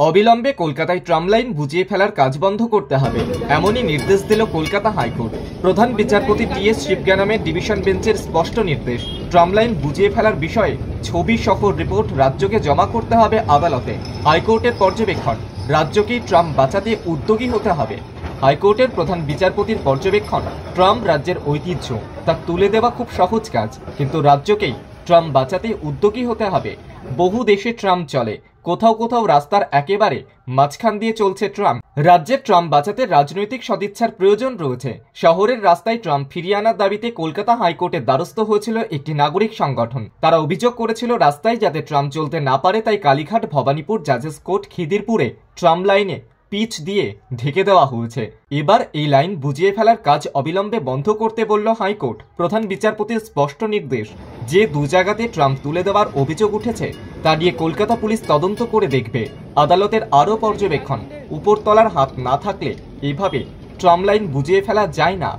অবিলম্বে কলকাতায় tram line বুঝিয়ে ফেলার কাজ বন্ধ করতে হবে, এমনই নির্দেশ দিল কলকাতা হাইকোর্ট। প্রধান বিচারপতি টি.এস. শিবজ্ঞানমের ডিভিশন বেঞ্চের স্পষ্ট নির্দেশ, ট্রাম লাইন বুঝিয়ে ফেলার বিষয়ে ছবি সহ রিপোর্ট রাজ্যকে জমা করতে হবে আদালতে। হাইকোর্টের পর্যবেক্ষণ, রাজ্যকেই ট্রাম বাঁচাতে উদ্যোগী হতে হবে। হাইকোর্টের প্রধান বিচারপতির পর্যবেক্ষণ, ট্রাম রাজ্যের ঐতিহ্য, তা তুলে দেওয়া খুব সহজ কাজ, কিন্তু রাজ্যকেই ট্রাম বাঁচাতে উদ্যোগী হতে হবে। বহু দেশে ট্রাম চলে, কোথাও কোথাও রাস্তার একেবারে মাঝখান দিয়ে চলছে ট্রাম। রাজ্যের ট্রাম বাঁচাতে রাজনৈতিক সদিচ্ছার প্রয়োজন রয়েছে। শহরের রাস্তায় ট্রাম ফিরিয়ে আনার দাবিতে কলকাতা হাইকোর্টের দ্বারস্থ হয়েছিল একটি নাগরিক সংগঠন। তারা অভিযোগ করেছিল, রাস্তায় যাতে ট্রাম চলতে না পারে তাই কালীঘাট, ভবানীপুর, জাজেস কোর্ট, খিদিরপুরে ট্রাম লাইনে পিচ দিয়ে ঢেকে দেওয়া হয়েছে। এবার এই লাইন বুঝিয়ে ফেলার কাজ অবিলম্বে বন্ধ করতে বলল হাইকোর্ট। প্রধান বিচারপতির স্পষ্ট নির্দেশ, যে দু জায়গাতে ট্রাম তুলে দেওয়ার অভিযোগ উঠেছে তা নিয়ে কলকাতা পুলিশ তদন্ত করে দেখবে। আদালতের আরও পর্যবেক্ষণ, উপরতলার হাত না থাকলে এভাবে ট্রাম লাইন বুঝিয়ে ফেলা যায় না।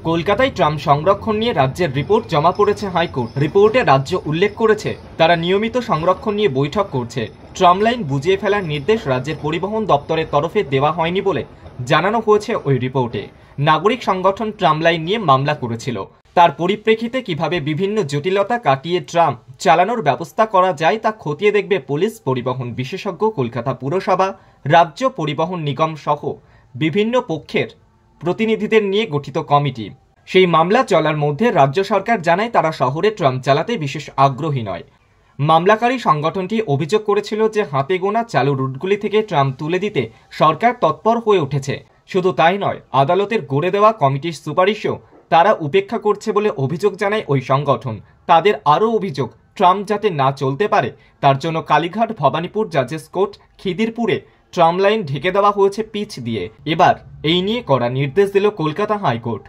কলকাতায় ট্রাম সংরক্ষণ নিয়ে রাজ্যের রিপোর্ট জমা পড়েছে হাইকোর্ট। রিপোর্টে রাজ্য উল্লেখ করেছে, তারা নিয়মিত সংরক্ষণ নিয়ে বৈঠক করছে। ট্রাম লাইন বুঝিয়ে ফেলার নির্দেশ রাজ্যের পরিবহন দপ্তরের তরফে দেওয়া হয়নি বলে জানানো হয়েছে ওই রিপোর্টে। নাগরিক সংগঠন ট্রাম লাইন নিয়ে মামলা করেছিল। তার পরিপ্রেক্ষিতে কিভাবে বিভিন্ন জটিলতা কাটিয়ে ট্রাম চালানোর ব্যবস্থা করা যায় তা খতিয়ে দেখবে পুলিশ, পরিবহন বিশেষজ্ঞ, কলকাতা পুরসভা, রাজ্য পরিবহন নিগম সহ বিভিন্ন পক্ষের প্রতিনিধিদের নিয়ে গঠিত কমিটি। সেই মামলা চলার মধ্যে রাজ্য সরকার জানায় তারা শহরে ট্রাম চালাতে বিশেষ আগ্রহী নয়। মামলাকারী সংগঠনটি অভিযোগ করেছিল যে হাতে গোনা চালু রুটগুলি থেকে ট্রাম তুলে দিতে সরকার তৎপর হয়ে উঠেছে। শুধু তাই নয়, আদালতের গড়ে দেওয়া কমিটির সুপারিশও তারা উপেক্ষা করছে বলে অভিযোগ জানায় ওই সংগঠন। তাদের আরও অভিযোগ, ট্রাম যাতে না চলতে পারে তার জন্য কালীঘাট, ভবানীপুর, জাজেস কোর্ট, খিদিরপুরে ট্রাম লাইন ঢেকে দেওয়া হয়েছে পিচ দিয়ে। এবার এই নিয়ে কড়া নির্দেশ দিল কলকাতা হাইকোর্ট।